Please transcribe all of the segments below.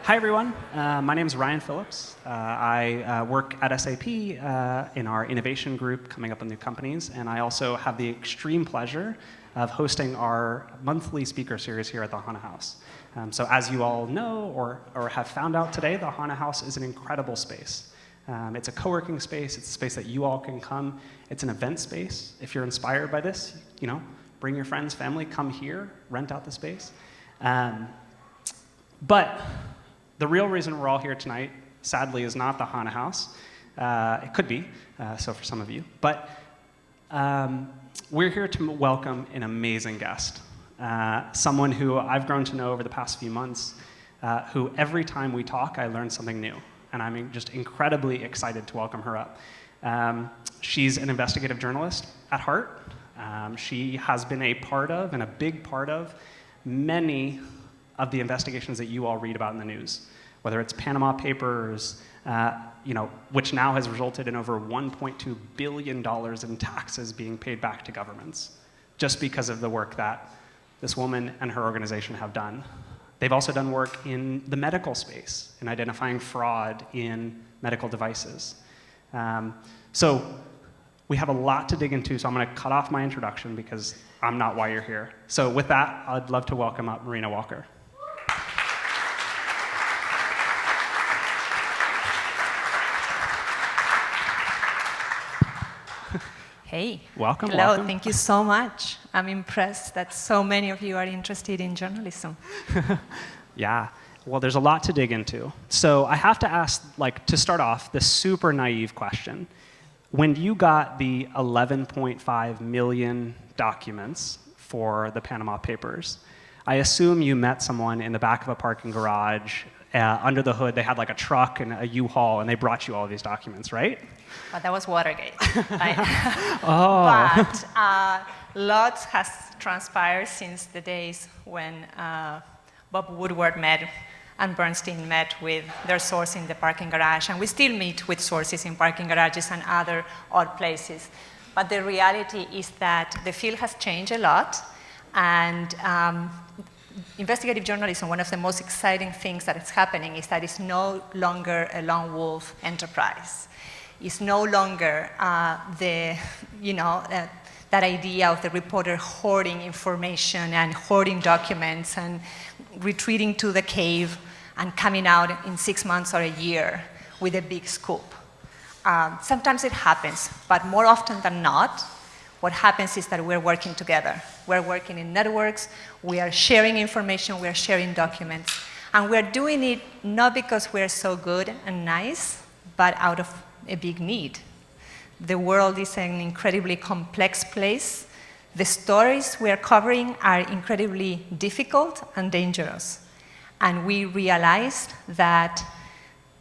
hi everyone. My name is Ryan Phillips. I work at SAP in our innovation group coming up with new companies, and I also have the extreme pleasure of hosting our monthly speaker series here at the HanaHaus. So as you all know or have found out today, the HanaHaus is an incredible space. It's a co-working space. It's a space that you all can come. It's an event space. If you're inspired by this, bring your friends, family, come here, rent out the space. But the real reason we're all here tonight, sadly, is not the HanaHaus. It could be, so for some of you. But we're here to welcome an amazing guest, someone who I've grown to know over the past few months, who every time we talk, I learn something new. And I'm just incredibly excited to welcome her up. She's an investigative journalist at heart. She has been a part of, and a big part of, many of the investigations that you all read about in the news, whether it's Panama Papers, which now has resulted in over $1.2 billion in taxes being paid back to governments, just because of the work that this woman and her organization have done. They've also done work in the medical space, in identifying fraud in medical devices. So we have a lot to dig into, so I'm going to cut off my introduction because I'm not why you're here. So with that, I'd love to welcome up Marina Walker. Hey. Welcome. Hello, welcome. Thank you so much. I'm impressed that so many of you are interested in journalism. Yeah, well, there's a lot to dig into. So I have to ask, to start off, the super naive question. When you got the 11.5 million documents for the Panama Papers, I assume you met someone in the back of a parking garage. Under the hood, they had a truck and a U-Haul, and they brought you all of these documents, right? But that was Watergate. Oh. But lots has transpired since the days when Bob Woodward met and Bernstein met with their source in the parking garage. And we still meet with sources in parking garages and other odd places. But the reality is that the field has changed a lot. And investigative journalism, one of the most exciting things that is happening is that it's no longer a lone wolf enterprise. It's no longer that idea of the reporter hoarding information and hoarding documents and retreating to the cave and coming out in 6 months or a year with a big scoop. Sometimes it happens, but more often than not, what happens is that we're working together. We're working in networks, we are sharing information, we are sharing documents, and we're doing it not because we're so good and nice, but out of a big need. The world is an incredibly complex place. The stories we are covering are incredibly difficult and dangerous. And we realized that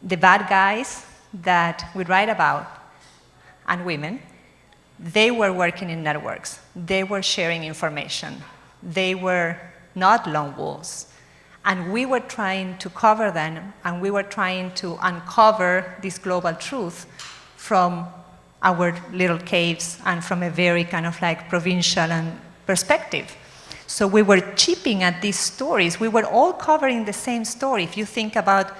the bad guys that we write about, and women, they were working in networks. They were sharing information. They were not lone wolves. And we were trying to cover them, and we were trying to uncover this global truth from our little caves and from a very kind of provincial and perspective. So we were chipping at these stories. We were all covering the same story. If you think about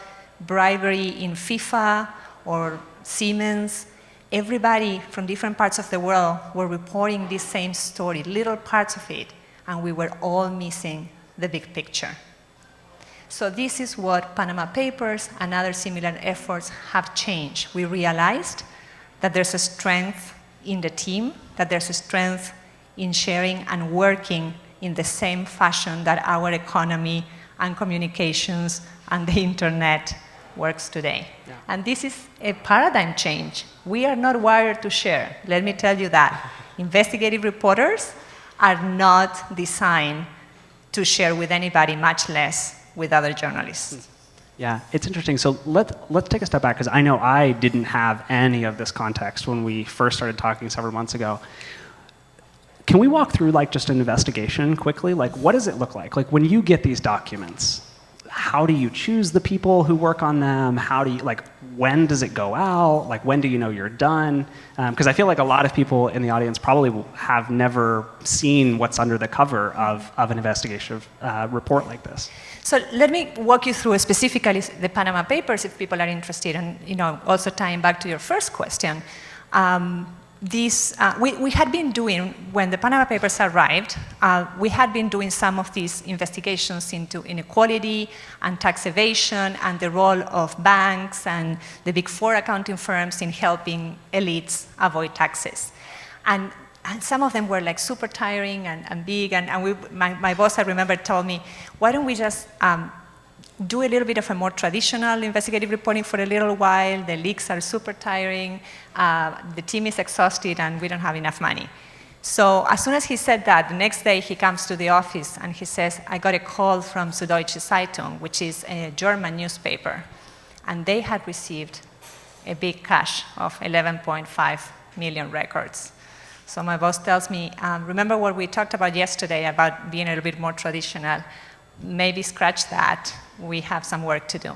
bribery in FIFA or Siemens, everybody from different parts of the world were reporting this same story, little parts of it, and we were all missing the big picture. So this is what Panama Papers and other similar efforts have changed. We realized that there's a strength in the team, that there's a strength in sharing and working in the same fashion that our economy and communications and the internet works today. Yeah. And this is a paradigm change. We are not wired to share, let me tell you that. Investigative reporters are not designed to share with anybody, much less with other journalists. Yeah, it's interesting. So let's take a step back, because I know I didn't have any of this context when we first started talking several months ago. Can we walk through just an investigation quickly? What does it look like? When you get these documents, how do you choose the people who work on them? How do you, like, when does it go out? Like, when do you know you're done? Because I feel like a lot of people in the audience probably have never seen what's under the cover of an investigative report like this. So let me walk you through specifically the Panama Papers if people are interested, and also tying back to your first question. We had been doing, when the Panama Papers arrived, we had been doing some of these investigations into inequality and tax evasion and the role of banks and the big four accounting firms in helping elites avoid taxes. And some of them were like super tiring and big, and my boss, I remember, told me, why don't we just do a little bit of a more traditional investigative reporting for a little while. The leaks are super tiring, the team is exhausted, and we don't have enough money. So as soon as he said that, the next day he comes to the office and he says, I got a call from Süddeutsche Zeitung, which is a German newspaper, and they had received a big cache of 11.5 million records. So my boss tells me, remember what we talked about yesterday about being a little bit more traditional? Maybe scratch that, we have some work to do.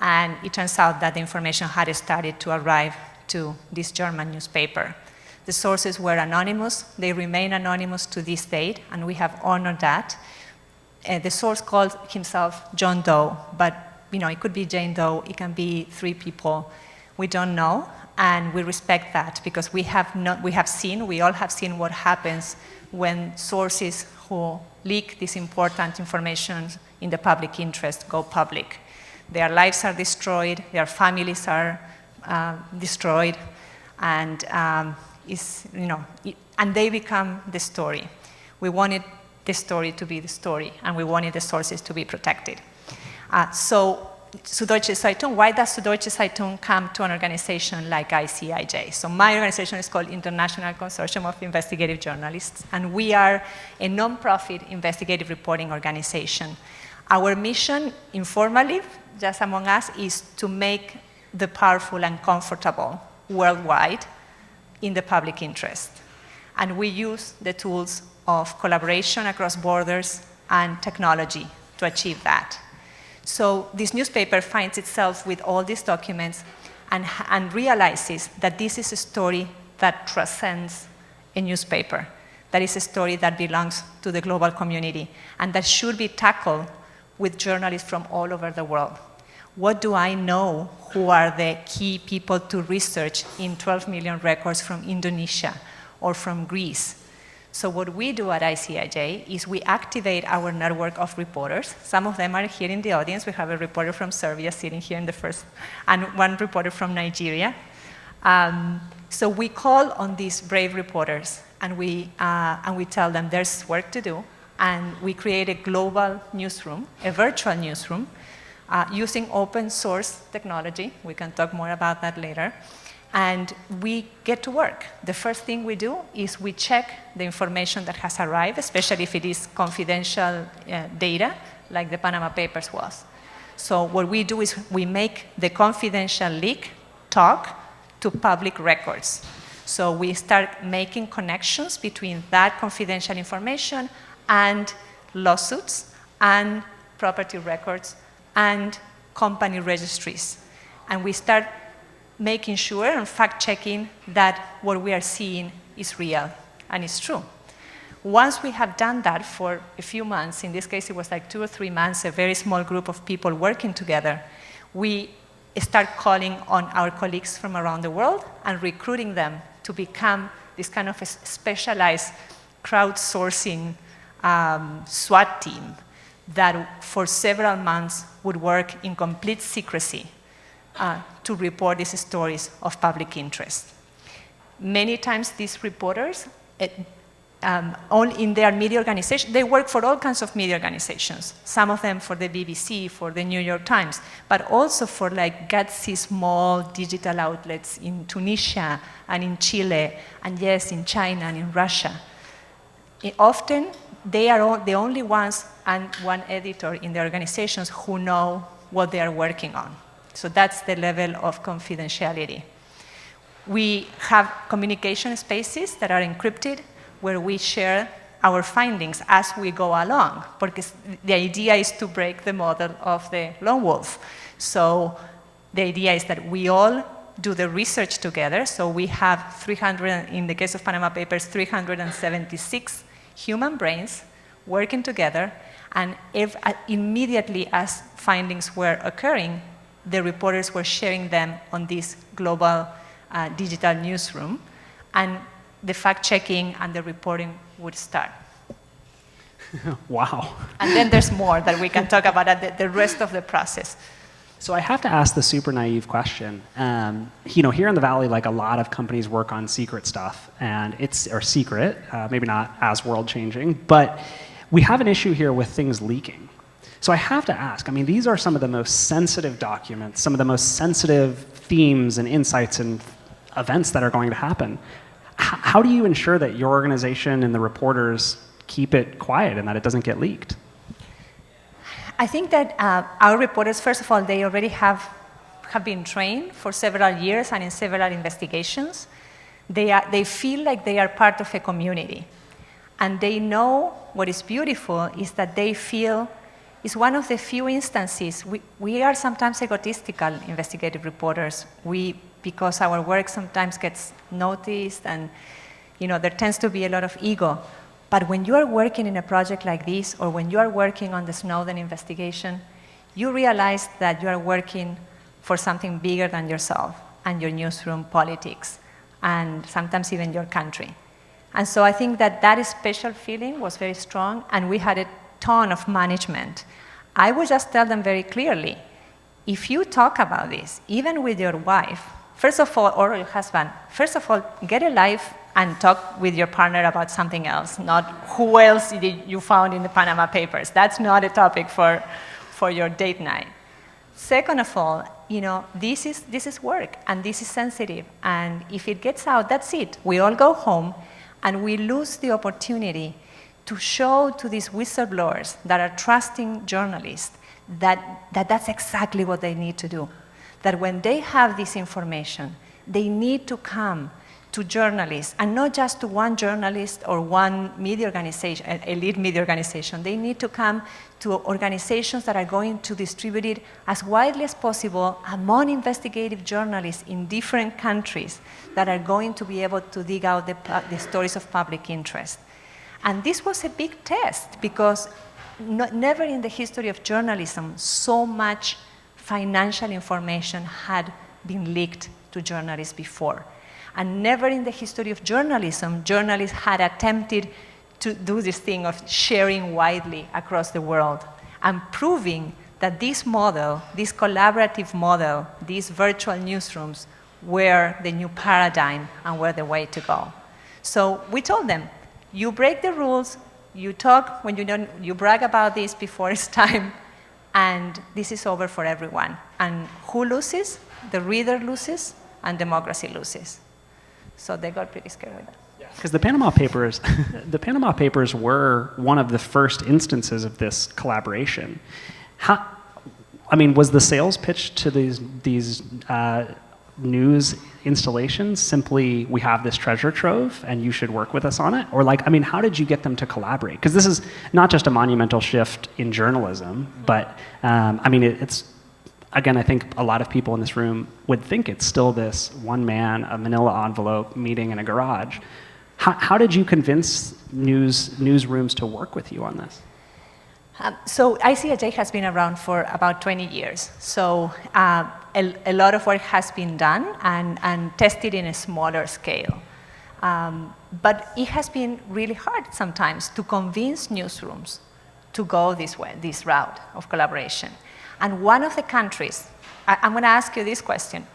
And it turns out that the information had started to arrive to this German newspaper. The sources were anonymous, they remain anonymous to this date, and we have honored that. The source called himself John Doe, but it could be Jane Doe, it can be 3 people, we don't know, and we respect that because we all have seen what happens when sources who leak this important information in the public interest go public. Their lives are destroyed, their families are destroyed, and and they become the story. We wanted the story to be the story, and we wanted the sources to be protected. So Süddeutsche Zeitung, why does Süddeutsche Zeitung come to an organization like ICIJ? So my organization is called International Consortium of Investigative Journalists, and we are a non-profit investigative reporting organization. Our mission, informally, just among us, is to make the powerful uncomfortable worldwide in the public interest. And we use the tools of collaboration across borders and technology to achieve that. So this newspaper finds itself with all these documents and realizes that this is a story that transcends a newspaper. That is a story that belongs to the global community and that should be tackled with journalists from all over the world. What do I know who are the key people to research in 12 million records from Indonesia or from Greece? So what we do at ICIJ is we activate our network of reporters. Some of them are here in the audience. We have a reporter from Serbia sitting here in the first, and one reporter from Nigeria. So we call on these brave reporters, and we tell them there's work to do, and we create a global newsroom, a virtual newsroom, using open source technology. We can talk more about that later. And we get to work. The first thing we do is we check the information that has arrived, especially if it is confidential data, like the Panama Papers was. So what we do is we make the confidential leak talk to public records. So we start making connections between that confidential information and lawsuits and property records and company registries. And we start making sure and fact-checking that what we are seeing is real and is true. Once we have done that for a few months, in this case it was like 2 or 3 months, a very small group of people working together, we start calling on our colleagues from around the world and recruiting them to become this kind of a specialized crowdsourcing SWAT team that for several months would work in complete secrecy to report these stories of public interest. Many times these reporters, all in their media organization, they work for all kinds of media organizations, some of them for the BBC, for the New York Times, but also for like gutsy small digital outlets in Tunisia and in Chile, and yes, in China and in Russia. Often, they are the only ones and one editor in the organizations who know what they are working on. So that's the level of confidentiality. We have communication spaces that are encrypted where we share our findings as we go along, because the idea is to break the model of the lone wolf. So the idea is that we all do the research together. So we have 300, in the case of Panama Papers, 376 human brains working together, and immediately as findings were occurring, the reporters were sharing them on this global digital newsroom, and the fact-checking and the reporting would start. Wow. And then there's more that we can talk about at the rest of the process. So I have to ask the super naive question. Here in the Valley, like a lot of companies work on secret stuff, and or secret, maybe not as world-changing, but we have an issue here with things leaking. So I have to ask, I mean, these are some of the most sensitive documents, some of the most sensitive themes and insights and events that are going to happen. How do you ensure that your organization and the reporters keep it quiet and that it doesn't get leaked? I think that our reporters, first of all, they already have been trained for several years and in several investigations. They feel like they are part of a community. And they know what is beautiful is that they feel it's one of the few instances. We are sometimes egotistical investigative reporters. Because our work sometimes gets noticed and there tends to be a lot of ego. But when you are working in a project like this, or when you are working on the Snowden investigation, you realize that you are working for something bigger than yourself and your newsroom politics, and sometimes even your country. And so I think that special feeling was very strong, and we had a ton of management. I would just tell them very clearly, if you talk about this, even with your wife, first of all, or your husband, first of all, get a life and talk with your partner about something else, not who else did you found in the Panama Papers. That's not a topic for your date night. Second of all, this is work, and this is sensitive, and if it gets out, that's it. We all go home, and we lose the opportunity to show to these whistleblowers that are trusting journalists that's exactly what they need to do. That when they have this information, they need to come to journalists, and not just to one journalist or one media organization, elite media organization. They need to come to organizations that are going to distribute it as widely as possible among investigative journalists in different countries that are going to be able to dig out the stories of public interest. And this was a big test, because never in the history of journalism so much financial information had been leaked to journalists before. And never in the history of journalism, journalists had attempted to do this thing of sharing widely across the world and proving that this model, this collaborative model, these virtual newsrooms were the new paradigm and were the way to go. So we told them, you break the rules, you talk when you brag about this before it's time, and this is over for everyone. And who loses? The reader loses, and democracy loses. So they got pretty scared with that. Because the Panama Papers, the Panama Papers were one of the first instances of this collaboration. Was the sales pitch to these news installations simply, we have this treasure trove and you should work with us on it? Or how did you get them to collaborate? Because this is not just a monumental shift in journalism, but it's, again, I think a lot of people in this room would think it's still this one man, a manila envelope meeting in a garage. How did you convince newsrooms to work with you on this? So ICIJ has been around for about 20 years. So a lot of work has been done and tested in a smaller scale. But it has been really hard sometimes to convince newsrooms to go this way, this route of collaboration. And one of the countries, I'm going to ask you this question.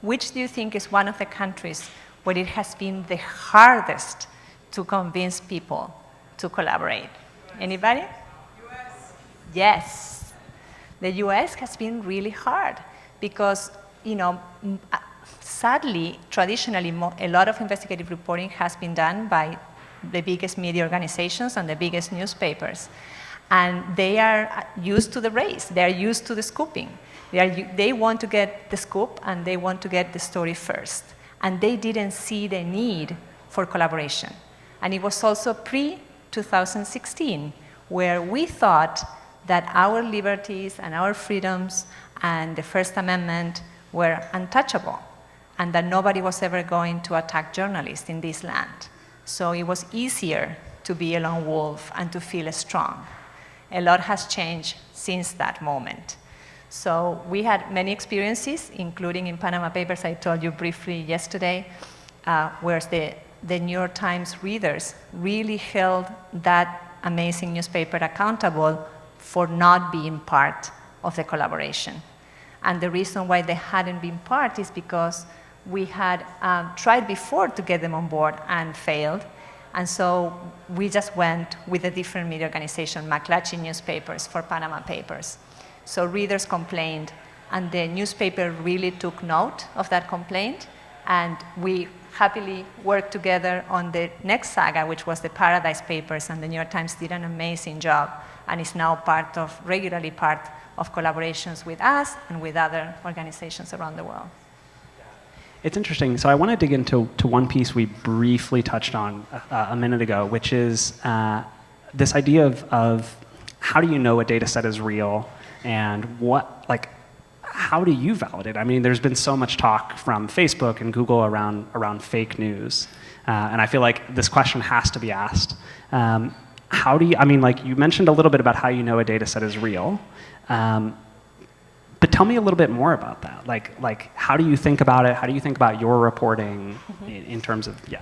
Which do you think is one of the countries where it has been the hardest to convince people to collaborate? Anybody? US. Yes. The US has been really hard because, sadly, traditionally, a lot of investigative reporting has been done by the biggest media organizations and the biggest newspapers. And they are used to the race. They are used to the scooping. They want to get the scoop, and they want to get the story first. And they didn't see the need for collaboration. And it was also 2016, where we thought that our liberties and our freedoms and the First Amendment were untouchable, and that nobody was ever going to attack journalists in this land. So it was easier to be a lone wolf and to feel strong. A lot has changed since that moment. So we had many experiences, including in Panama Papers, I told you briefly yesterday, where the New York Times readers really held that amazing newspaper accountable for not being part of the collaboration. And the reason why they hadn't been part is because we had tried before to get them on board and failed. And so we just went with a different media organization, McClatchy Newspapers, for Panama Papers. So readers complained, and the newspaper really took note of that complaint, and we happily worked together on the next saga, which was the Paradise Papers, and the New York Times did an amazing job, and is now regularly part of collaborations with us and with other organizations around the world. It's interesting. So I want to dig into one piece we briefly touched on a minute ago, which is this idea of how do you know a data set is real, and how do you validate? I mean, there's been so much talk from Facebook and Google around fake news, and I feel like this question has to be asked. How do you? I mean, you mentioned a little bit about how you know a data set is real. But tell me a little bit more about that. Like, how do you think about it? How do you think about your reporting in terms of, yeah?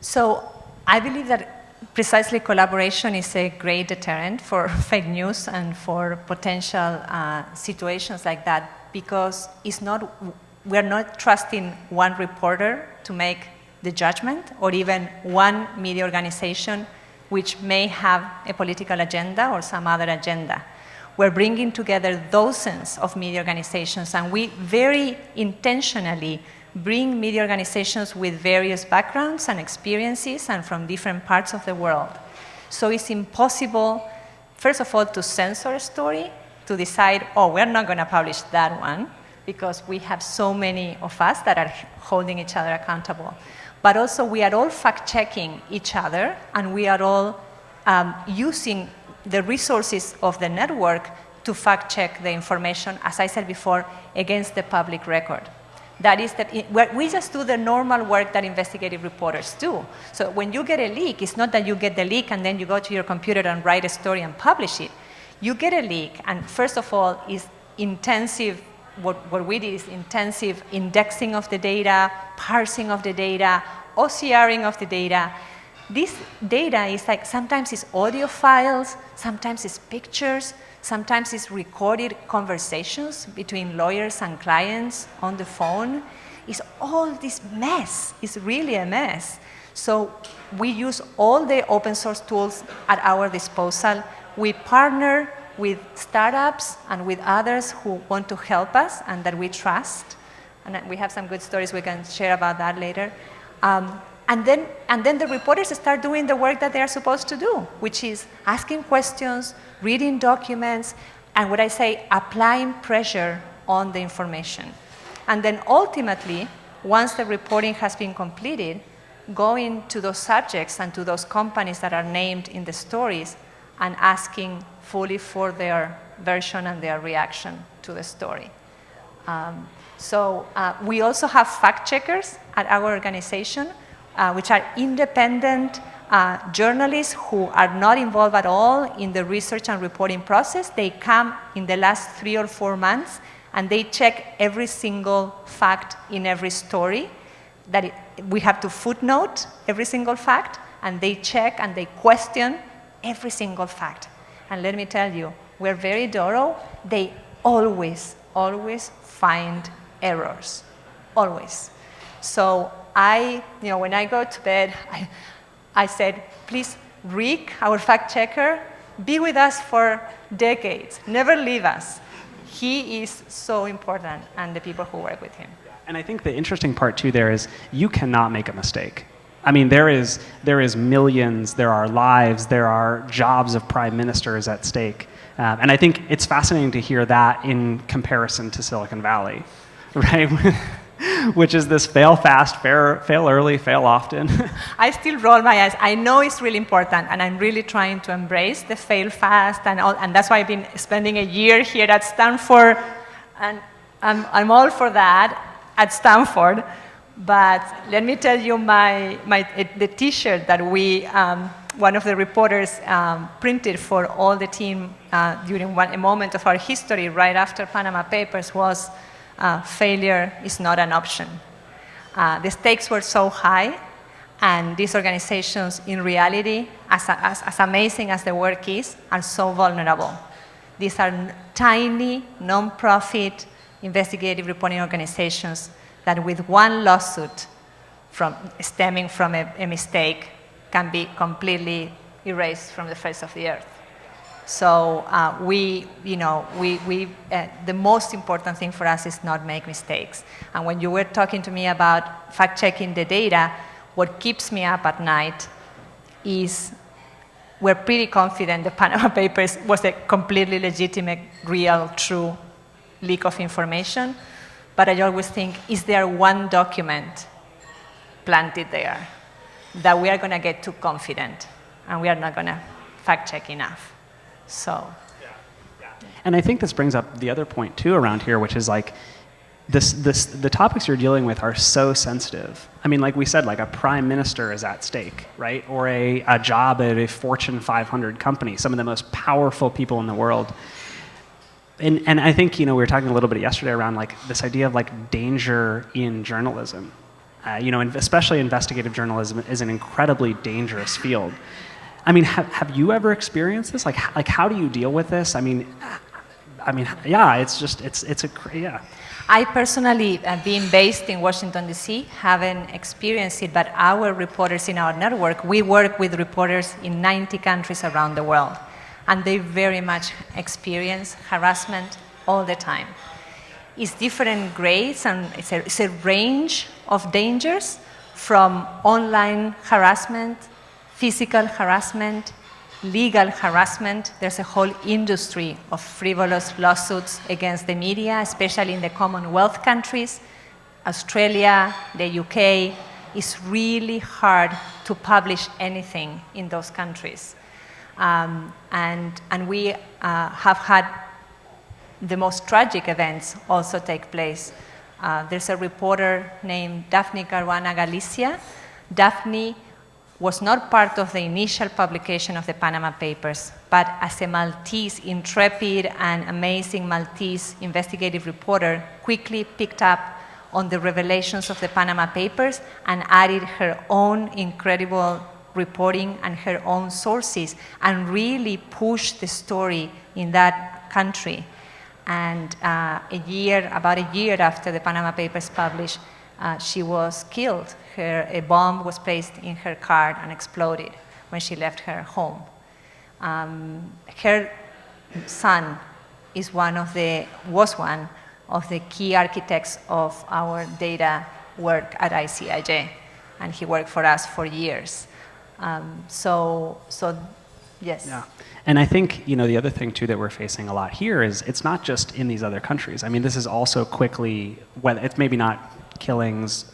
So I believe that precisely collaboration is a great deterrent for fake news and for potential situations like that, because we're not trusting one reporter to make the judgment, or even one media organization which may have a political agenda or some other agenda. We're bringing together dozens of media organizations, and we very intentionally bring media organizations with various backgrounds and experiences and from different parts of the world. So it's impossible, first of all, to censor a story, to decide, oh, we're not going to publish that one, because we have so many of us that are holding each other accountable. But also, we are all fact-checking each other, and we are all using the resources of the network to fact-check the information, as I said before, against the public record. That is we just do the normal work that investigative reporters do. So when you get a leak, it's not that you get the leak and then you go to your computer and write a story and publish it. You get a leak, and first of all, is intensive. What we did is intensive indexing of the data, parsing of the data, OCRing of the data. This data is sometimes it's audio files, sometimes it's pictures, sometimes it's recorded conversations between lawyers and clients on the phone. It's all this mess. It's really a mess. So we use all the open source tools at our disposal. We partner with startups and with others who want to help us and that we trust. And we have some good stories we can share about that later. And then the reporters start doing the work that they are supposed to do, which is asking questions, reading documents, and what I say, applying pressure on the information. And then ultimately, once the reporting has been completed, going to those subjects and to those companies that are named in the stories and asking fully for their version and their reaction to the story. So we also have fact checkers at our organization, which are independent journalists who are not involved at all in the research and reporting process. They come in the last 3 or 4 months, and they check every single fact in every story. We have to footnote every single fact, and they check and they question every single fact. And let me tell you, we're very thorough. They always find errors, always. So when I go to bed, I said, please, Rick, our fact checker, be with us for decades. Never leave us. He is so important, and the people who work with him. And I think the interesting part, too, there is you cannot make a mistake. I mean, there is millions, there are lives, there are jobs of prime ministers at stake. And I think it's fascinating to hear that in comparison to Silicon Valley, right? which is this fail fast, fail early, fail often. I still roll my eyes. I know it's really important, and I'm really trying to embrace the fail fast, and that's why I've been spending a year here at Stanford, and I'm all for that at Stanford. But let me tell you the T-shirt that one of the reporters printed for all the team during a moment of our history right after Panama Papers was, failure is not an option. The stakes were so high, and these organizations, in reality, as amazing as the work is, are so vulnerable. These are tiny, non-profit investigative reporting organizations that with one lawsuit stemming from a mistake can be completely erased from the face of the earth. So the most important thing for us is not make mistakes. And when you were talking to me about fact-checking the data, what keeps me up at night is we're pretty confident the Panama Papers was a completely legitimate, real, true leak of information. But I always think, is there one document planted there that we are going to get too confident and we are not going to fact-check enough? So. Yeah. And I think this brings up the other point too around here, which is like the topics you're dealing with are so sensitive. I mean, like we said, like a prime minister is at stake, right? Or a job at a Fortune 500 company, some of the most powerful people in the world. And I think, we were talking a little bit yesterday around like this idea of like danger in journalism. And especially investigative journalism is an incredibly dangerous field. I mean, have you ever experienced this? Like how do you deal with this? I mean, yeah, yeah. I personally, being based in Washington, D.C., haven't experienced it, but our reporters in our network, we work with reporters in 90 countries around the world. And they very much experience harassment all the time. It's different grades, and it's a range of dangers, from online harassment, physical harassment, legal harassment. There's a whole industry of frivolous lawsuits against the media, especially in the Commonwealth countries. Australia, the UK, it's really hard to publish anything in those countries. And we have had the most tragic events also take place. There's a reporter named Daphne Caruana Galicia. Daphne was not part of the initial publication of the Panama Papers, but as a Maltese, intrepid and amazing Maltese investigative reporter, quickly picked up on the revelations of the Panama Papers and added her own incredible reporting and her own sources, and really pushed the story in that country. And about a year after the Panama Papers published, she was killed. A bomb was placed in her car and exploded when she left her home. Her son was one of the key architects of our data work at ICIJ, and he worked for us for years. So yes. Yeah. And I think, the other thing too that we're facing a lot here is it's not just in these other countries. I mean, this is also quickly, whether it's maybe not killings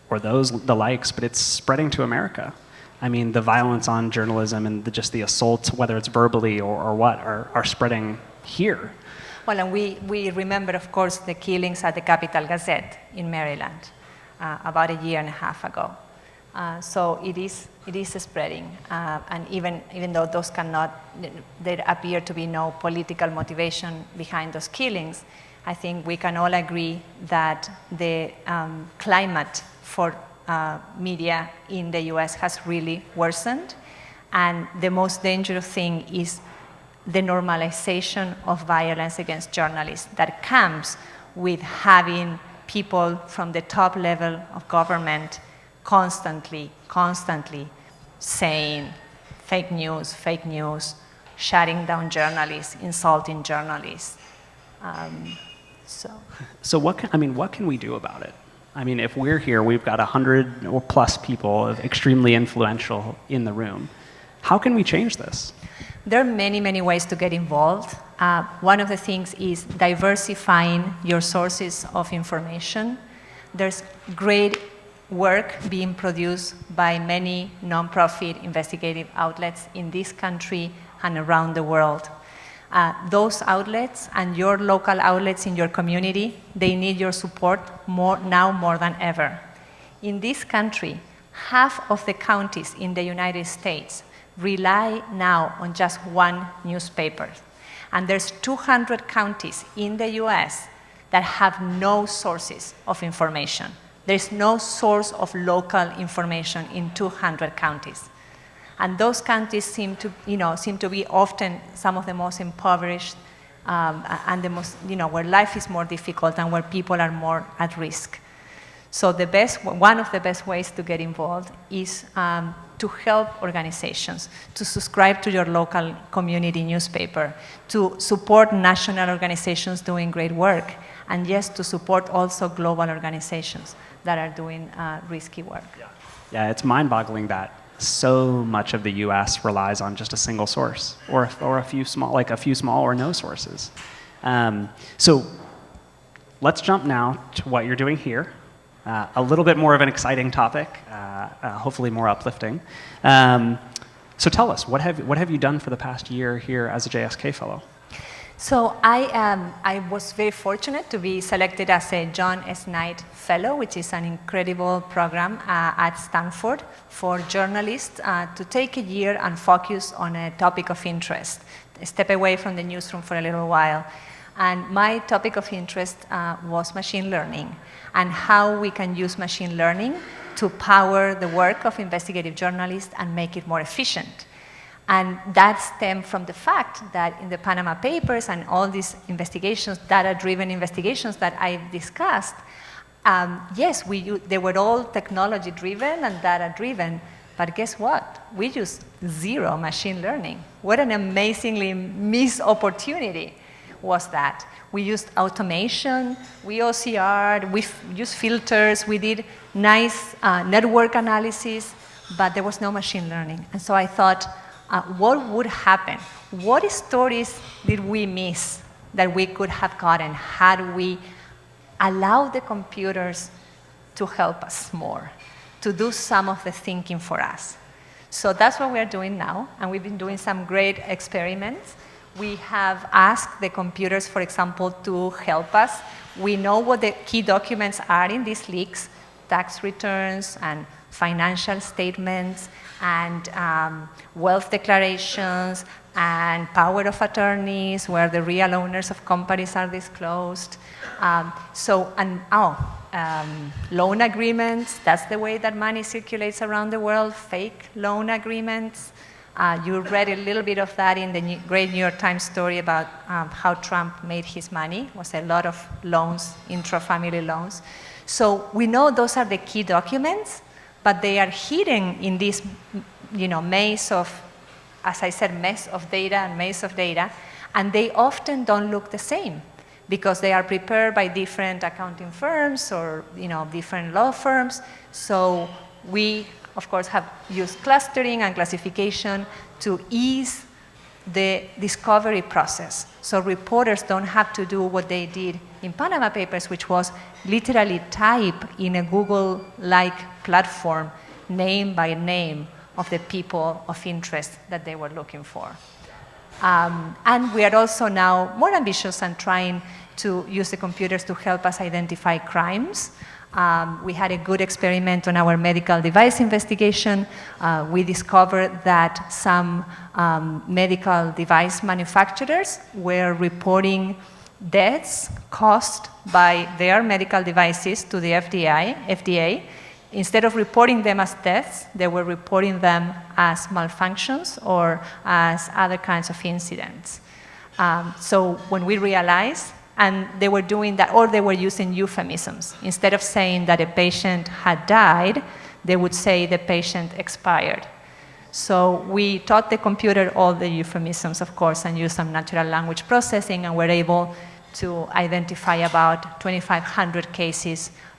or the likes, but it's spreading to America. I mean, the violence on journalism and just the assaults, whether it's verbally or what, are spreading here. Well, and we remember, of course, the killings at the Capital Gazette in Maryland about a year and a half ago. So it is spreading, and even though there appear to be no political motivation behind those killings, I think we can all agree that the climate for media in the US has really worsened, and the most dangerous thing is the normalization of violence against journalists that comes with having people from the top level of government constantly saying fake news, shutting down journalists, insulting journalists. So what can we do about it? I mean, if we're here, we've got 100 or plus people extremely influential in the room. How can we change this? There are many, many ways to get involved. One of the things is diversifying your sources of information. there's great work being produced by many nonprofit investigative outlets in this country and around the world. Those outlets and your local outlets in your community, they need your support now more than ever. In this country, half of the counties in the United States rely now on just one newspaper. And there's 200 counties in the US that have no sources of information. There's no source of local information in 200 counties. And those counties seem to be often some of the most impoverished and the most, where life is more difficult and where people are more at risk. So one of the best ways to get involved is to help organizations, to subscribe to your local community newspaper, to support national organizations doing great work, and yes, to support also global organizations that are doing risky work. Yeah, it's mind-boggling that so much of the U.S. relies on just a single source, or a few small or no sources. So let's jump now to what you're doing here. A little bit more of an exciting topic, hopefully more uplifting. So tell us, what have you done for the past year here as a JSK fellow? So I was very fortunate to be selected as a John S. Knight Fellow, which is an incredible program at Stanford for journalists to take a year and focus on a topic of interest, step away from the newsroom for a little while. And my topic of interest was machine learning and how we can use machine learning to power the work of investigative journalists and make it more efficient. And that stemmed from the fact that in the Panama Papers and all these investigations, data-driven investigations that I've discussed, yes, they were all technology-driven and data-driven, but guess what? We used zero machine learning. What an amazingly missed opportunity was that. We used automation, we OCR'd, we used filters, we did nice network analysis, but there was no machine learning. And so I thought, what would happen? What stories did we miss that we could have gotten had we allowed the computers to help us more, to do some of the thinking for us? So that's what we're doing now, and we've been doing some great experiments. We have asked the computers, for example, to help us. We know what the key documents are in these leaks, tax returns and financial statements and wealth declarations and power of attorneys where the real owners of companies are disclosed. Loan agreements, that's the way that money circulates around the world, fake loan agreements. You read a little bit of that in the great New York Times story about how Trump made his money. It was a lot of loans, intra-family loans. So we know those are the key documents, but they are hidden in this maze of, as I said, mess of data and maze of data, and they often don't look the same because they are prepared by different accounting firms or different law firms. So we, of course, have used clustering and classification to ease the discovery process. So reporters don't have to do what they did in Panama Papers, which was literally type in a Google-like platform, name by name, of the people of interest that they were looking for. And we are also now more ambitious and trying to use the computers to help us identify crimes. We had a good experiment on our medical device investigation. We discovered that some medical device manufacturers were reporting deaths caused by their medical devices to the FDA. Instead of reporting them as deaths, they were reporting them as malfunctions or as other kinds of incidents. So when we realized, and they were doing that, or they were using euphemisms. Instead of saying that a patient had died, they would say the patient expired. So we taught the computer all the euphemisms, of course, and used some natural language processing, and were able to identify about 2,500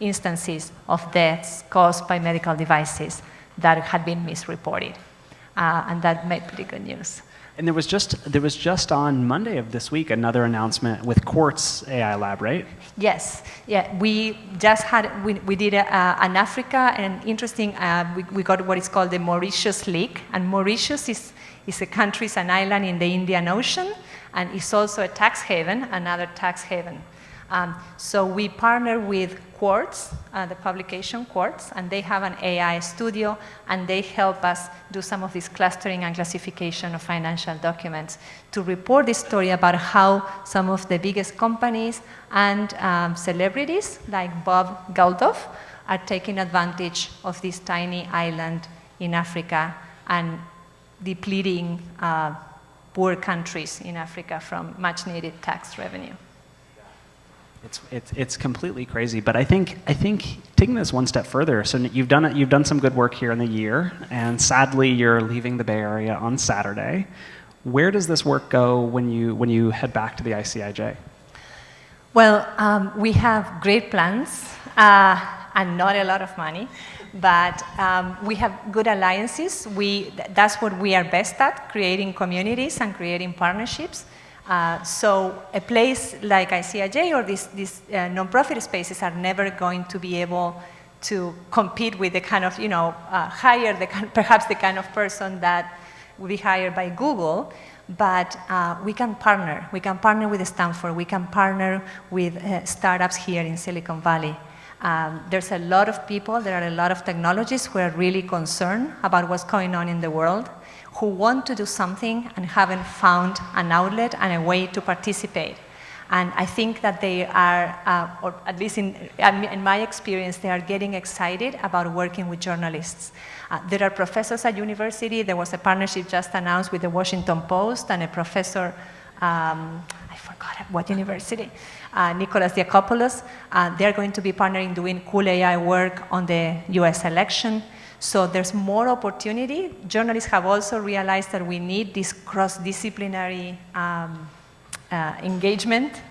instances of deaths caused by medical devices that had been misreported. And that made pretty good news. And there was just on Monday of this week another announcement with Quartz AI Lab, right? Yes, yeah. We just had we did an Africa, and interesting. We got what is called the Mauritius League, and Mauritius is a country, it's an island in the Indian Ocean, and it's also a tax haven, another tax haven. So we partner with Quartz, the publication Quartz, and they have an AI studio, and they help us do some of this clustering and classification of financial documents to report this story about how some of the biggest companies and celebrities like Bob Geldof are taking advantage of this tiny island in Africa and depleting poor countries in Africa from much needed tax revenue. It's completely crazy, but I think taking this one step further. So you've done some good work here in the year, and sadly you're leaving the Bay Area on Saturday. Where does this work go when you head back to the ICIJ? Well, we have great plans and not a lot of money, but we have good alliances. That's what we are best at: creating communities and creating partnerships. So a place like ICIJ or these nonprofit spaces are never going to be able to compete with the kind of, hire perhaps the kind of person that will be hired by Google, but we can partner. We can partner with Stanford. We can partner with startups here in Silicon Valley. There's a lot of people, there are a lot of technologists who are really concerned about what's going on in the world, who want to do something and haven't found an outlet and a way to participate. And I think that they are, or at least in my experience, they are getting excited about working with journalists. There are professors at university. There was a partnership just announced with the Washington Post and a professor, I forgot at what university, Nicholas Diakopoulos. They're going to be partnering, doing cool AI work on the US election. So there's more opportunity. Journalists have also realized that we need this cross-disciplinary engagement.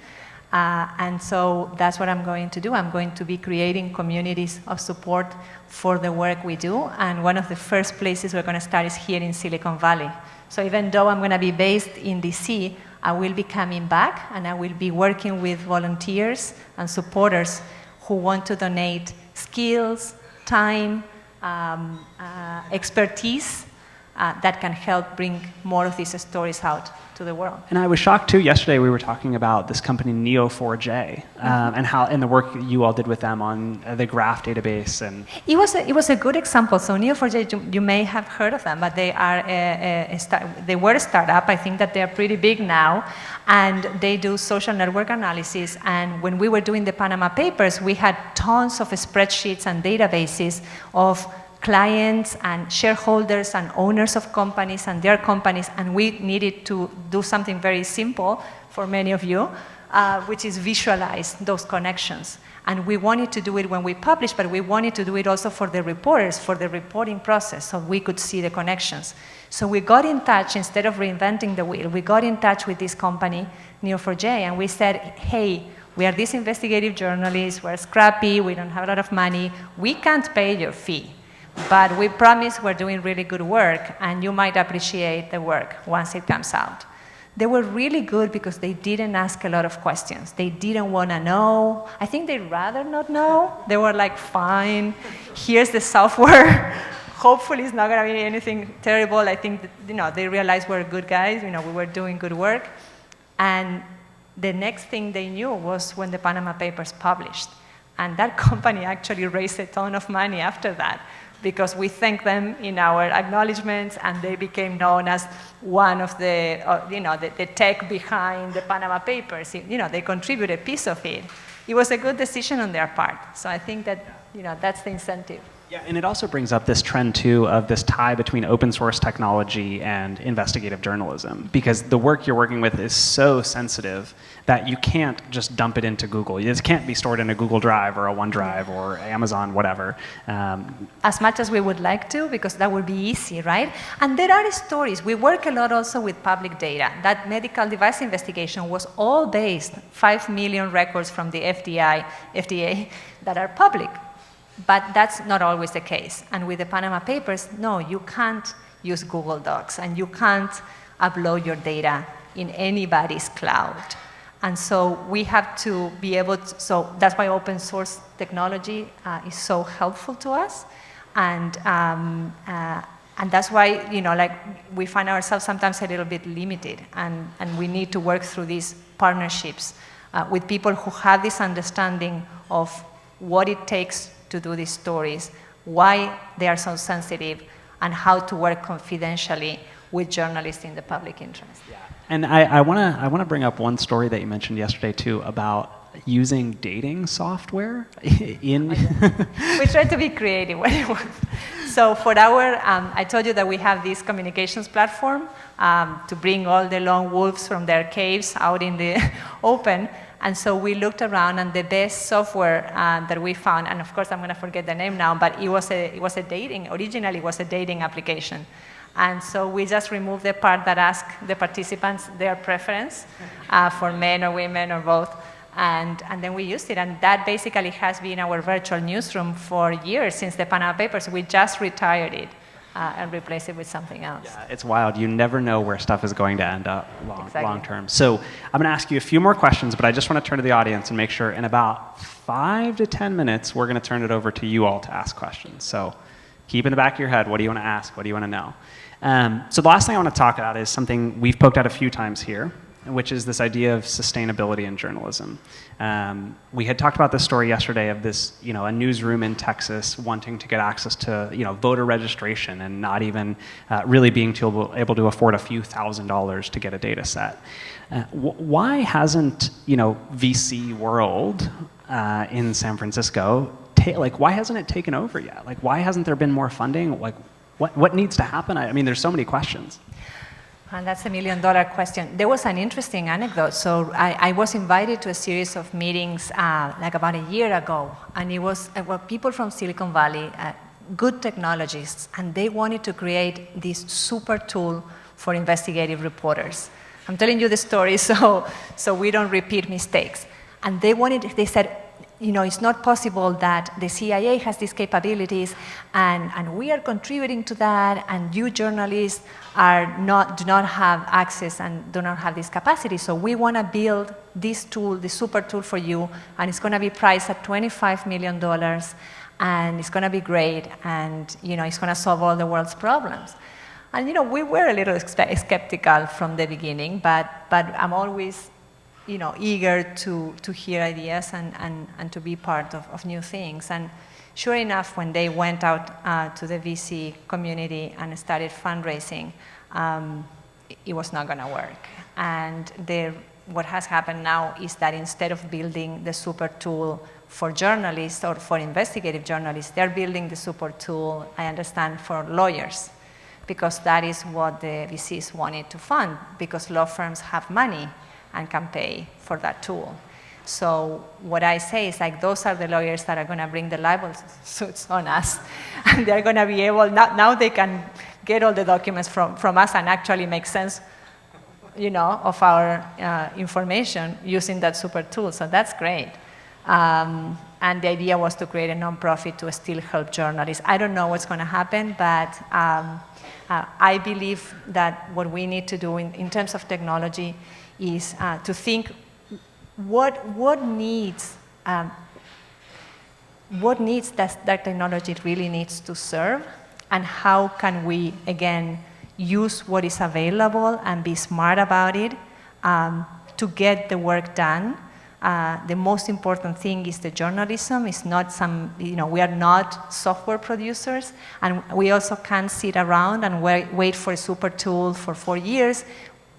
And so that's what I'm going to do. I'm going to be creating communities of support for the work we do. And one of the first places we're going to start is here in Silicon Valley. So even though I'm going to be based in DC, I will be coming back and I will be working with volunteers and supporters who want to donate skills, time, expertise that can help bring more of these stories out to the world. And I was shocked too. Yesterday we were talking about this company Neo4j and the work you all did with them on the graph database. And it was a good example. So Neo4j, you may have heard of them, but they are they were a startup. I think that they are pretty big now, and they do social network analysis. And when we were doing the Panama Papers, we had tons of spreadsheets and databases of clients and shareholders and owners of companies and their companies, and we needed to do something very simple for many of you, which is visualize those connections. And we wanted to do it when we published, but we wanted to do it also for the reporters, for the reporting process, so we could see the connections. So we got in touch, instead of reinventing the wheel, we got in touch with this company, Neo4j, and we said, hey, we are these investigative journalists, we're scrappy, we don't have a lot of money, we can't pay your fee. But we promise we're doing really good work, and you might appreciate the work once it comes out. They were really good because they didn't ask a lot of questions. They didn't want to know. I think they'd rather not know. They were like, fine, here's the software. Hopefully it's not going to be anything terrible. I think that, they realized we're good guys. We were doing good work. And the next thing they knew was when the Panama Papers published. And that company actually raised a ton of money after that, because we thanked them in our acknowledgments, and they became known as one of the, the tech behind the Panama Papers. They contributed a piece of it. It was a good decision on their part. So I think that, that's the incentive. Yeah, and it also brings up this trend, too, of this tie between open source technology and investigative journalism, because the work you're working with is so sensitive that you can't just dump it into Google. It can't be stored in a Google Drive or a OneDrive or Amazon, whatever. As much as we would like to, because that would be easy, right? And there are stories. We work a lot also with public data. That medical device investigation was all based, 5 million records from the FDA that are public. But that's not always the case. And with the Panama Papers, no, you can't use Google Docs, and you can't upload your data in anybody's cloud. And so we have to be able to, so that's why open source technology is so helpful to us. And that's why, like we find ourselves sometimes a little bit limited, and we need to work through these partnerships with people who have this understanding of what it takes to do these stories, why they are so sensitive, and how to work confidentially with journalists in the public interest. Yeah. And I want to bring up one story that you mentioned yesterday too about using dating software in. We try to be creative when it works. So for our, I told you that we have this communications platform to bring all the lone wolves from their caves out in the open. And so we looked around, and the best software that we found, and of course I'm going to forget the name now, but it was a dating, originally it was a dating application. And so we just removed the part that asked the participants their preference for men or women or both. And then we used it. And that basically has been our virtual newsroom for years, since the Panama Papers. We just retired it and replaced it with something else. Yeah, it's wild. You never know where stuff is going to end up long term. So I'm going to ask you a few more questions, but I just want to turn to the audience and make sure in about 5 to 10 minutes, we're going to turn it over to you all to ask questions. So keep in the back of your head, what do you want to ask? What do you want to know? So the last thing I want to talk about is something we've poked at a few times here, which is this idea of sustainability in journalism. We had talked about this story yesterday of this, a newsroom in Texas wanting to get access to, voter registration and not even really being able to afford a few $1,000s to get a data set. Why hasn't, VC world in San Francisco, why hasn't it taken over yet? Why hasn't there been more funding? What needs to happen? I mean, there's so many questions. And that's $1 million question. There was an interesting anecdote. So I was invited to a series of meetings about a year ago, and it was people from Silicon Valley, good technologists, and they wanted to create this super tool for investigative reporters. I'm telling you the story so we don't repeat mistakes. And they said, it's not possible that the CIA has these capabilities and we are contributing to that, and you journalists do not have access and do not have this capacity. So we want to build this tool, this super tool for you, and it's going to be priced at $25 million, and it's going to be great, and it's going to solve all the world's problems. And we were a little skeptical from the beginning, but I'm always eager to hear ideas and to be part of new things. And sure enough, when they went out to the VC community and started fundraising, it was not going to work. And what has happened now is that instead of building the super tool for journalists or for investigative journalists, they're building the super tool, I understand, for lawyers, because that is what the VCs wanted to fund, because law firms have money and can pay for that tool. So what I say is those are the lawyers that are going to bring the libel suits on us. And they're going to be able, now they can get all the documents from us and actually make sense of our information using that super tool. So that's great. And the idea was to create a nonprofit to still help journalists. I don't know what's going to happen, but I believe that what we need to do in terms of technology is to think what needs that technology really needs to serve, and how can we, again, use what is available and be smart about it to get the work done. The most important thing is the journalism. It's not we are not software producers, and we also can't sit around and wait for a super tool for 4 years.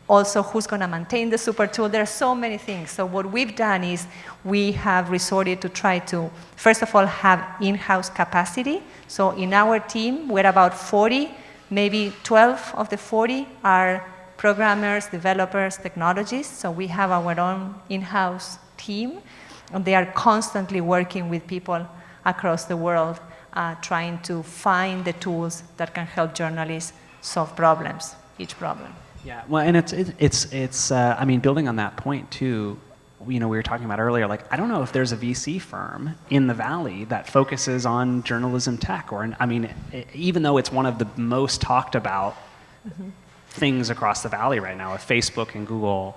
Also, who's going to maintain the super tool? There are so many things. So what we've done is we have resorted to try to, first of all, have in-house capacity. So in our team, we're about 40, maybe 12 of the 40 are programmers, developers, technologists. So we have our own in-house team, and they are constantly working with people across the world, trying to find the tools that can help journalists solve problems, each problem. Yeah, well, and it's I mean, building on that point too, we were talking about earlier, I don't know if there's a VC firm in the Valley that focuses on journalism tech, or, even though it's one of the most talked about things across the valley right now with Facebook and Google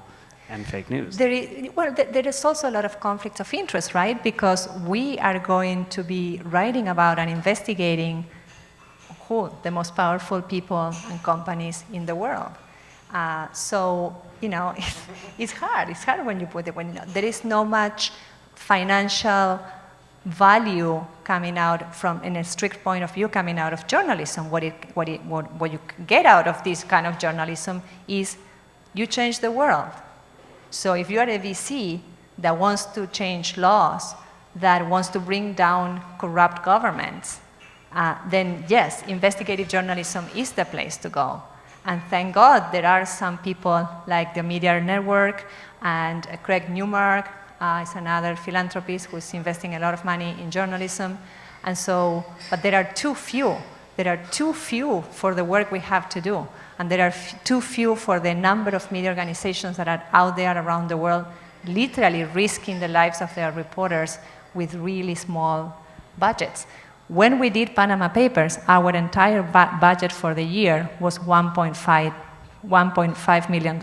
and fake news. There is also a lot of conflicts of interest, right? Because we are going to be writing about and investigating who the most powerful people and companies in the world. So, you know, it's hard. It's hard when you put it, there is no much financial value coming out from, in a strict point of view, coming out of journalism. What you get out of this kind of journalism is you change the world. So if you are a VC that wants to change laws, that wants to bring down corrupt governments, then yes, investigative journalism is the place to go. And thank God there are some people like the Media Network and Craig Newmark is another philanthropist who's investing a lot of money in journalism. And so, but there are too few. There are too few for the work we have to do. And there are too few for the number of media organizations that are out there around the world, literally risking the lives of their reporters with really small budgets. When we did Panama Papers, our entire budget for the year was $1.5 million.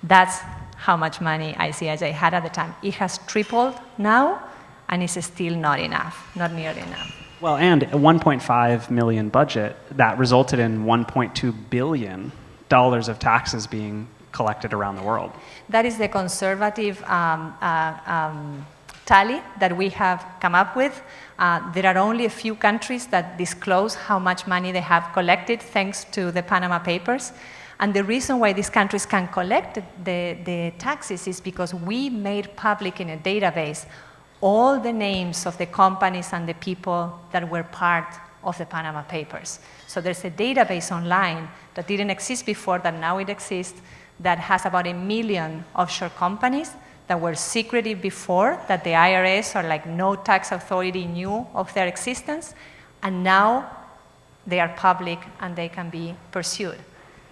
That's how much money ICIJ had at the time. It has tripled now, and it's still not enough, not nearly enough. Well, and a 1.5 million budget, that resulted in $1.2 billion of taxes being collected around the world. That is the conservative tally that we have come up with. There are only a few countries that disclose how much money they have collected thanks to the Panama Papers. And the reason why these countries can collect the taxes is because we made public in a database all the names of the companies and the people that were part of the Panama Papers. So there's a database online that didn't exist before, that now it exists, that has about 1 million offshore companies that were secretive before, that the IRS or like no tax authority knew of their existence, and now they are public and they can be pursued.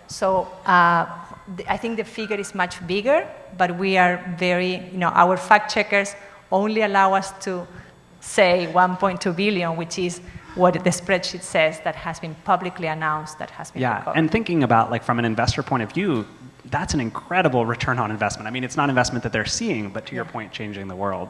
So I think the figure is much bigger, but we are very, our fact checkers only allow us to say 1.2 billion, which is what the spreadsheet says that has been publicly announced, that has been recovered. And thinking about, like, from an investor point of view, that's an incredible return on investment. I mean, it's not investment that they're seeing, but to your point, changing the world.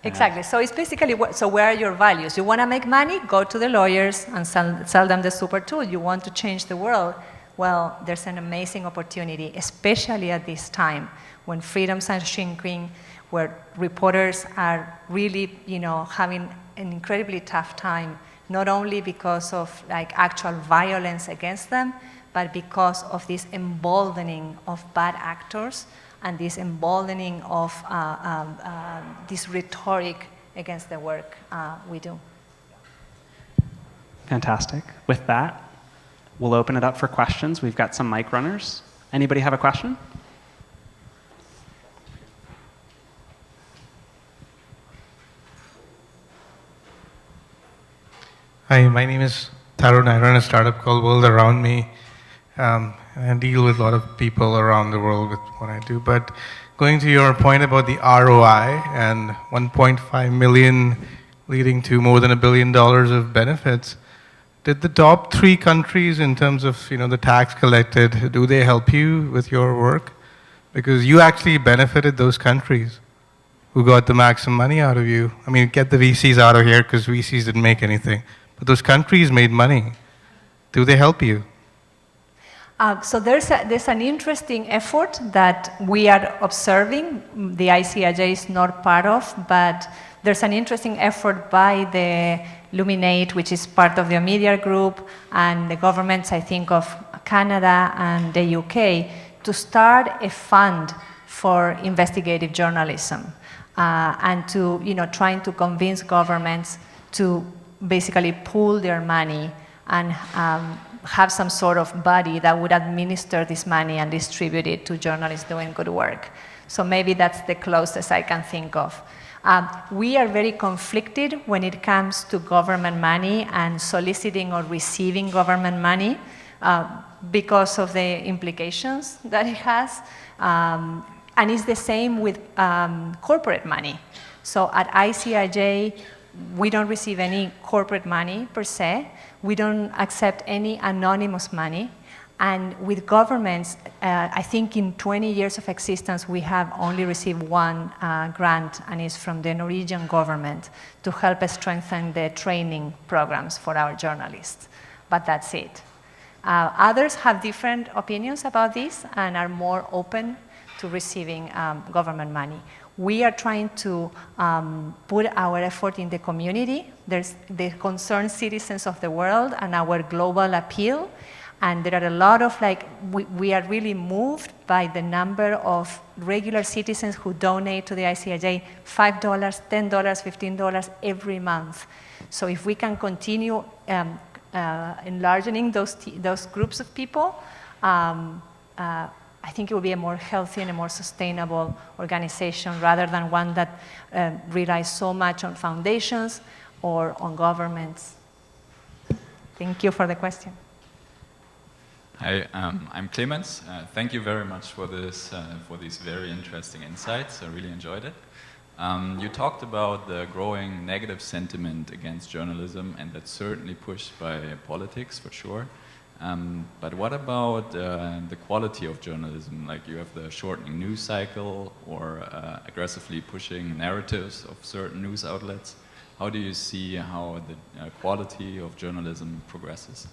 Exactly. So it's basically, so where are your values? You want to make money? Go to the lawyers and sell them the super tool. You want to change the world? Well, there's an amazing opportunity, especially at this time when freedoms are shrinking, where reporters are really, having an incredibly tough time, not only because of like actual violence against them, but because of this emboldening of bad actors and this emboldening of this rhetoric against the work we do. Fantastic. With that, we'll open it up for questions. We've got some mic runners. Anybody have a question? Hi, my name is Tarun. I run a startup called World Around Me. I deal with a lot of people around the world with what I do. But going to your point about the ROI and 1.5 million leading to more than $1 billion of benefits, did the top 3 countries in terms of the tax collected, do they help you with your work? Because you actually benefited those countries who got the maximum money out of you. I mean, get the VCs out of here because VCs didn't make anything. But those countries made money. Do they help you? So there's an interesting effort that we are observing. The ICIJ is not part of, but there's an interesting effort by the Luminate, which is part of the media group, and the governments, I think, of Canada and the UK, to start a fund for investigative journalism and to, trying to convince governments to basically pool their money and have some sort of body that would administer this money and distribute it to journalists doing good work. So maybe that's the closest I can think of. We are very conflicted when it comes to government money and soliciting or receiving government money because of the implications that it has. And it's the same with corporate money. So at ICIJ, we don't receive any corporate money per se. We don't accept any anonymous money. And with governments, I think in 20 years of existence, we have only received one grant, and it's from the Norwegian government to help us strengthen the training programs for our journalists. But that's it. Others have different opinions about this and are more open to receiving government money. We are trying to put our effort in the community. There's the concerned citizens of the world and our global appeal. And there are a lot of, we are really moved by the number of regular citizens who donate to the ICIJ $5, $10, $15 every month. So if we can continue enlarging those groups of people, I think it will be a more healthy and a more sustainable organization rather than one that relies so much on foundations or on governments. Thank you for the question. Hi, I'm Clemens. Thank you very much for these very interesting insights. I really enjoyed it. You talked about the growing negative sentiment against journalism, and that's certainly pushed by politics, for sure. But what about the quality of journalism? Like you have the shortening news cycle or aggressively pushing narratives of certain news outlets. How do you see how the quality of journalism progresses?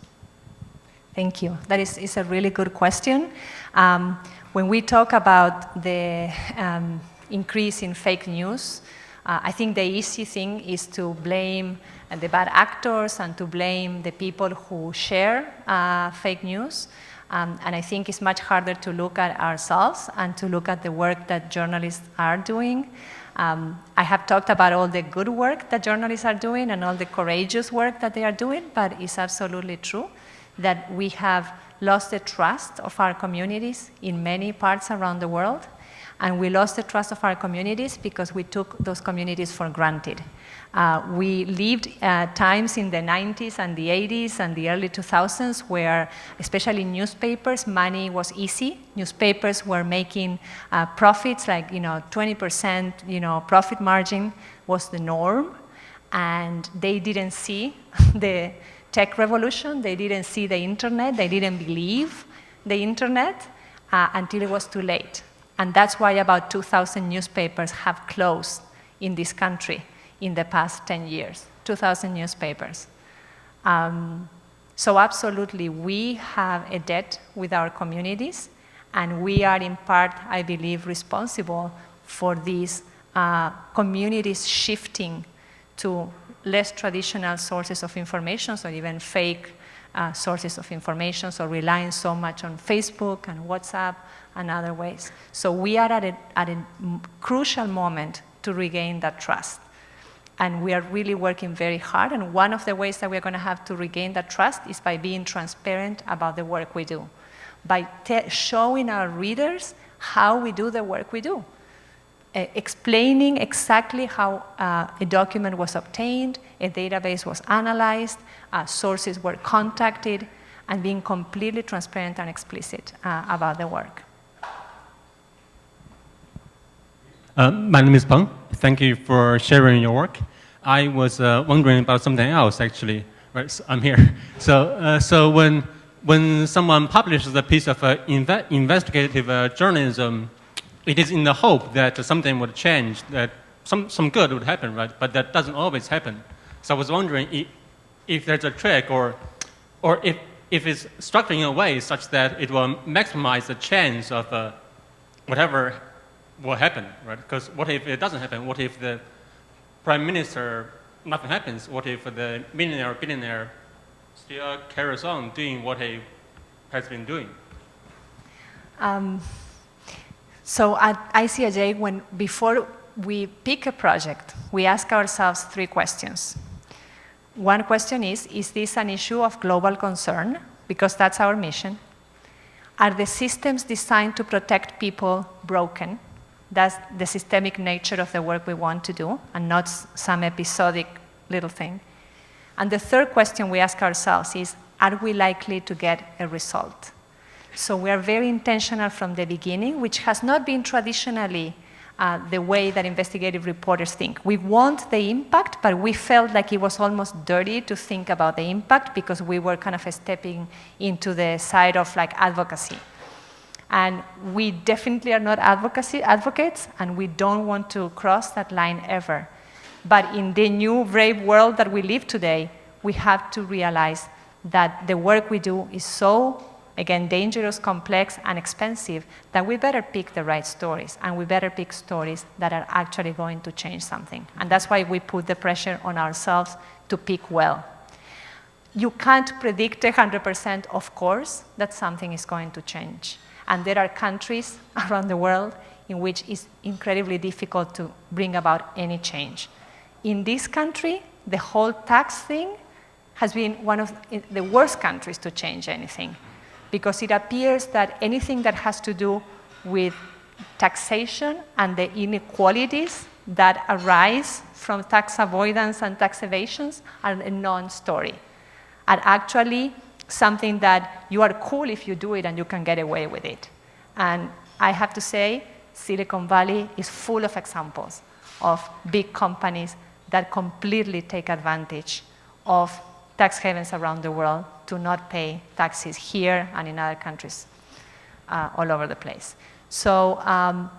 Thank you. That is a really good question. When we talk about the increase in fake news, I think the easy thing is to blame the bad actors and to blame the people who share fake news. And I think it's much harder to look at ourselves and to look at the work that journalists are doing. I have talked about all the good work that journalists are doing and all the courageous work that they are doing, but it's absolutely true that we have lost the trust of our communities in many parts around the world. And we lost the trust of our communities because we took those communities for granted. We lived times in the 90s and the 80s and the early 2000s where, especially newspapers, money was easy. Newspapers were making profits, like 20% profit margin was the norm. And they didn't see the tech revolution. They didn't see the internet. They didn't believe the internet until it was too late. And that's why about 2,000 newspapers have closed in this country in the past 10 years, 2,000 newspapers. So absolutely, we have a debt with our communities, and we are in part, I believe, responsible for these communities shifting to less traditional sources of information, or even fake sources of information, so relying so much on Facebook and WhatsApp and other ways. So we are at a crucial moment to regain that trust. And we are really working very hard. And one of the ways that we're going to have to regain that trust is by being transparent about the work we do, by showing our readers how we do the work we do, explaining exactly how a document was obtained, a database was analyzed, sources were contacted, and being completely transparent and explicit about the work. My name is Peng. Thank you for sharing your work. I was wondering about something else, actually. Right, so I'm here. So when someone publishes a piece of investigative journalism, it is in the hope that something would change, that some good would happen, right? But that doesn't always happen. So I was wondering if there's a trick, or if it's structured in a way such that it will maximize the chance of whatever will happen, right? Because what if it doesn't happen? What if the prime minister, nothing happens? What if the millionaire or billionaire still carries on doing what he has been doing? So at ICIJ, before we pick a project, we ask ourselves 3 questions. One question is this an issue of global concern? Because that's our mission. Are the systems designed to protect people broken? That's the systemic nature of the work we want to do, and not some episodic little thing. And the third question we ask ourselves is, are we likely to get a result? So we are very intentional from the beginning, which has not been traditionally the way that investigative reporters think. We want the impact, but we felt like it was almost dirty to think about the impact because we were kind of stepping into the side of like advocacy. And we definitely are not advocates, and we don't want to cross that line ever. But in the new brave world that we live today, we have to realize that the work we do is so, again, dangerous, complex, and expensive, that we better pick the right stories, and we better pick stories that are actually going to change something. And that's why we put the pressure on ourselves to pick well. You can't predict 100%, of course, that something is going to change. And there are countries around the world in which it's incredibly difficult to bring about any change. In this country, the whole tax thing has been one of the worst countries to change anything, because it appears that anything that has to do with taxation and the inequalities that arise from tax avoidance and tax evasions are a non-story, and actually something that you are cool if you do it and you can get away with it. And I have to say, Silicon Valley is full of examples of big companies that completely take advantage of tax havens around the world to not pay taxes here and in other countries all over the place. So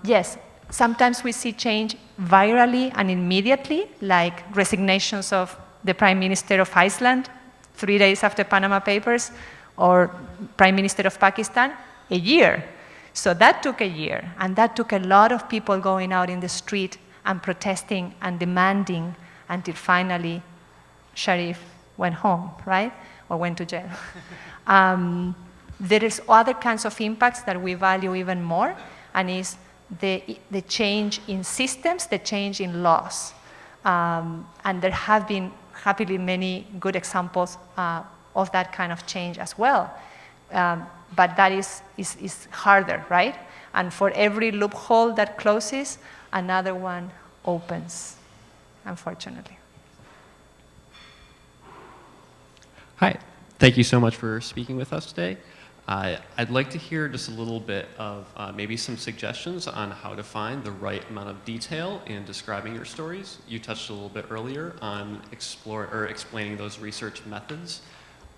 yes, sometimes we see change virally and immediately, like resignations of the Prime Minister of Iceland 3 days after Panama Papers, or Prime Minister of Pakistan, a year. So that took a year, and that took a lot of people going out in the street and protesting and demanding until finally Sharif went home, right? Or went to jail. There is other kinds of impacts that we value even more, and is the change in systems, the change in laws. And there have been happily many good examples of that kind of change as well. But that is harder, right? And for every loophole that closes, another one opens, unfortunately. Hi, thank you so much for speaking with us today. I'd like to hear just a little bit of maybe some suggestions on how to find the right amount of detail in describing your stories. You touched a little bit earlier on explaining those research methods,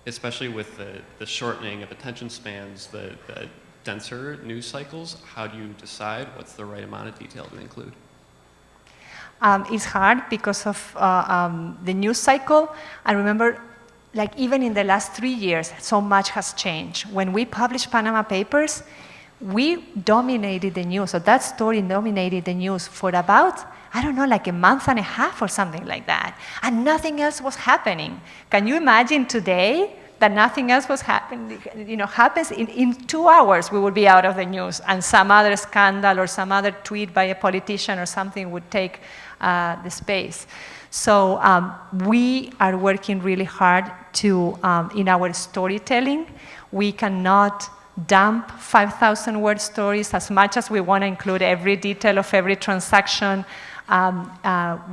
especially with the shortening of attention spans, the denser news cycles. How do you decide what's the right amount of detail to include? It's hard because of the news cycle. I remember, like, even in the last 3 years, so much has changed. When we published Panama Papers, we dominated the news. So that story dominated the news for about, I don't know, like a month and a half or something like that. And nothing else was happening. Can you imagine today that nothing else was happening? You know, happens in 2 hours, we would be out of the news, and some other scandal or some other tweet by a politician or something would take the space. So we are working really hard to, in our storytelling, we cannot dump 5,000-word stories as much as we want to include every detail of every transaction.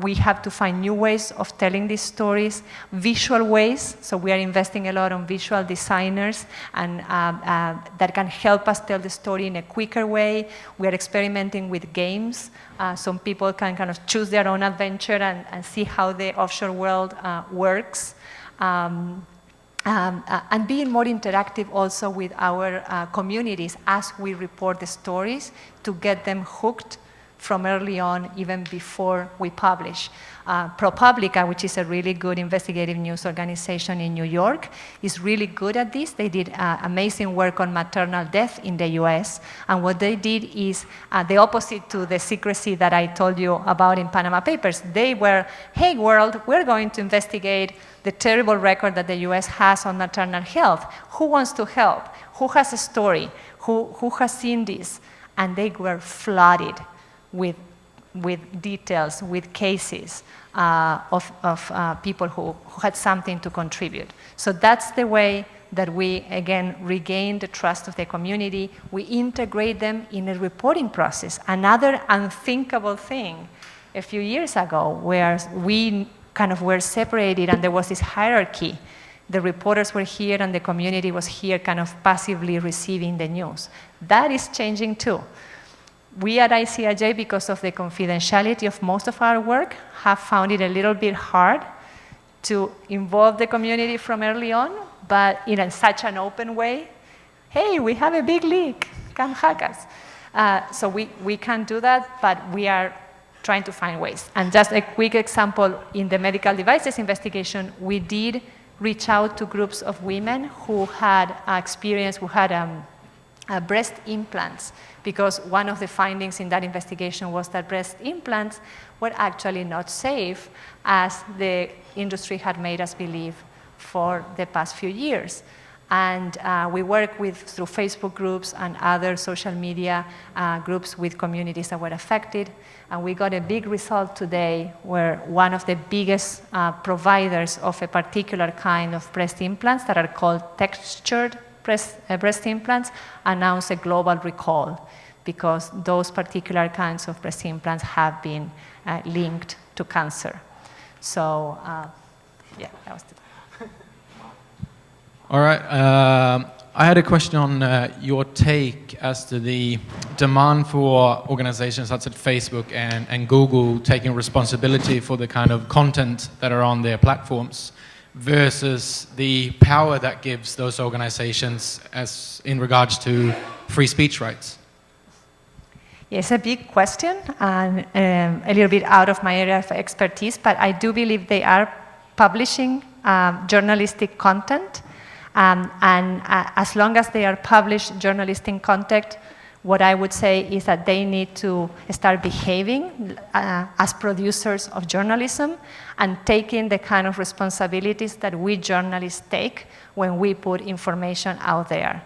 We have to find new ways of telling these stories, visual ways. So we are investing a lot on visual designers and that can help us tell the story in a quicker way. We are experimenting with games. Some people can kind of choose their own adventure and see how the offshore world works. And being more interactive also with our communities as we report the stories to get them hooked from early on, even before we publish. ProPublica, which is a really good investigative news organization in New York, is really good at this. They did amazing work on maternal death in the US. And what they did is the opposite to the secrecy that I told you about in Panama Papers. They were, hey world, we're going to investigate the terrible record that the US has on maternal health. Who wants to help? Who has a story? Who has seen this? And they were flooded with details, with cases of people who had something to contribute. So that's the way that we, again, regain the trust of the community. We integrate them in a reporting process. Another unthinkable thing a few years ago, where we kind of were separated and there was this hierarchy. The reporters were here and the community was here kind of passively receiving the news. That is changing too. we at ICIJ, because of the confidentiality of most of our work, have found it a little bit hard to involve the community from early on, but in such an open way. Hey, we have a big leak, come hack us. So we can't do that, but we are trying to find ways. And just a quick example, in the medical devices investigation, we did reach out to groups of women who had experience, who had breast implants, because one of the findings in that investigation was that breast implants were actually not safe, as the industry had made us believe for the past few years. And we work through Facebook groups and other social media groups with communities that were affected. And we got a big result today where one of the biggest providers of a particular kind of breast implants that are called textured breast implants announced a global recall, because those particular kinds of breast implants have been linked to cancer. So, yeah, that was it. All right. I had a question on your take as to the demand for organizations such as Facebook and Google taking responsibility for the kind of content that are on their platforms versus the power that gives those organizations as in regards to free speech rights. Yeah, it's a big question and a little bit out of my area of expertise, but I do believe they are publishing journalistic content. And as long as they are published journalistic content, what I would say is that they need to start behaving as producers of journalism and taking the kind of responsibilities that we journalists take when we put information out there.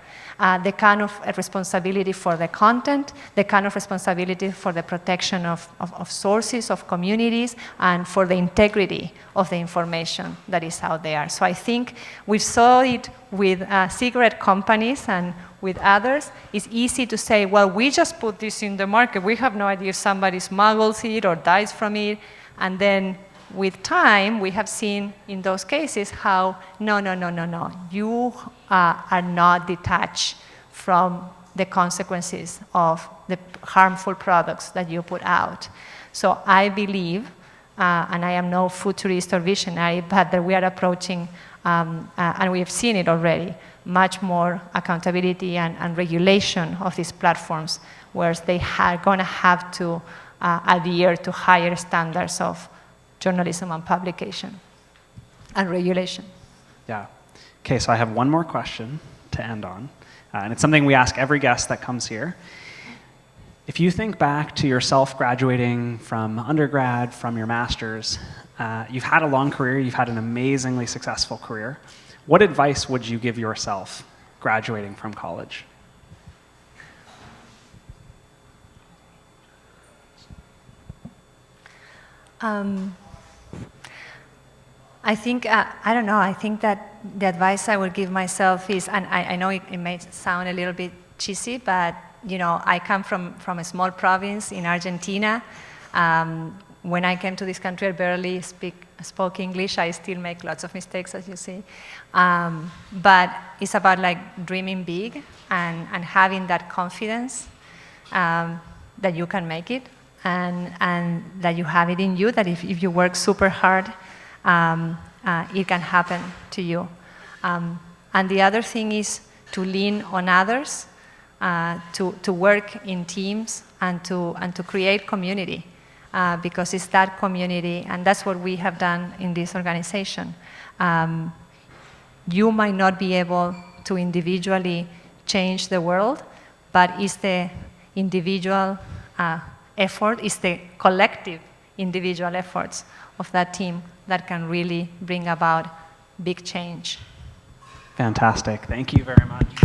The kind of responsibility for the content, the kind of responsibility for the protection of sources, of communities, and for the integrity of the information that is out there. So I think we saw it with cigarette companies and with others. It's easy to say, well, we just put this in the market. We have no idea if somebody smuggles it or dies from it. And then with time, we have seen in those cases how, no. You are not detached from the consequences of the harmful products that you put out. So I believe, and I am no futurist or visionary, but that we are approaching, and we have seen it already, much more accountability and regulation of these platforms, where they are going to have to adhere to higher standards of journalism and publication and regulation. Yeah. Okay, so I have one more question to end on, and it's something we ask every guest that comes here. If you think back to yourself graduating from undergrad, from your master's, you've had a long career, you've had an amazingly successful career. What advice would you give yourself graduating from college? I think, I don't know, I think that the advice I would give myself is, and I know it may sound a little bit cheesy, but you know, I come from a small province in Argentina. When I came to this country, I barely spoke English. I still make lots of mistakes, as you see. But it's about like dreaming big and having that confidence that you can make it and that you have it in you, that if you work super hard, it can happen to you. And the other thing is to lean on others, to work in teams and to create community. Because it's that community, and that's what we have done in this organization. You might not be able to individually change the world, but it's the individual effort, it's the collective individual efforts of that team that can really bring about big change. Fantastic. Thank you very much.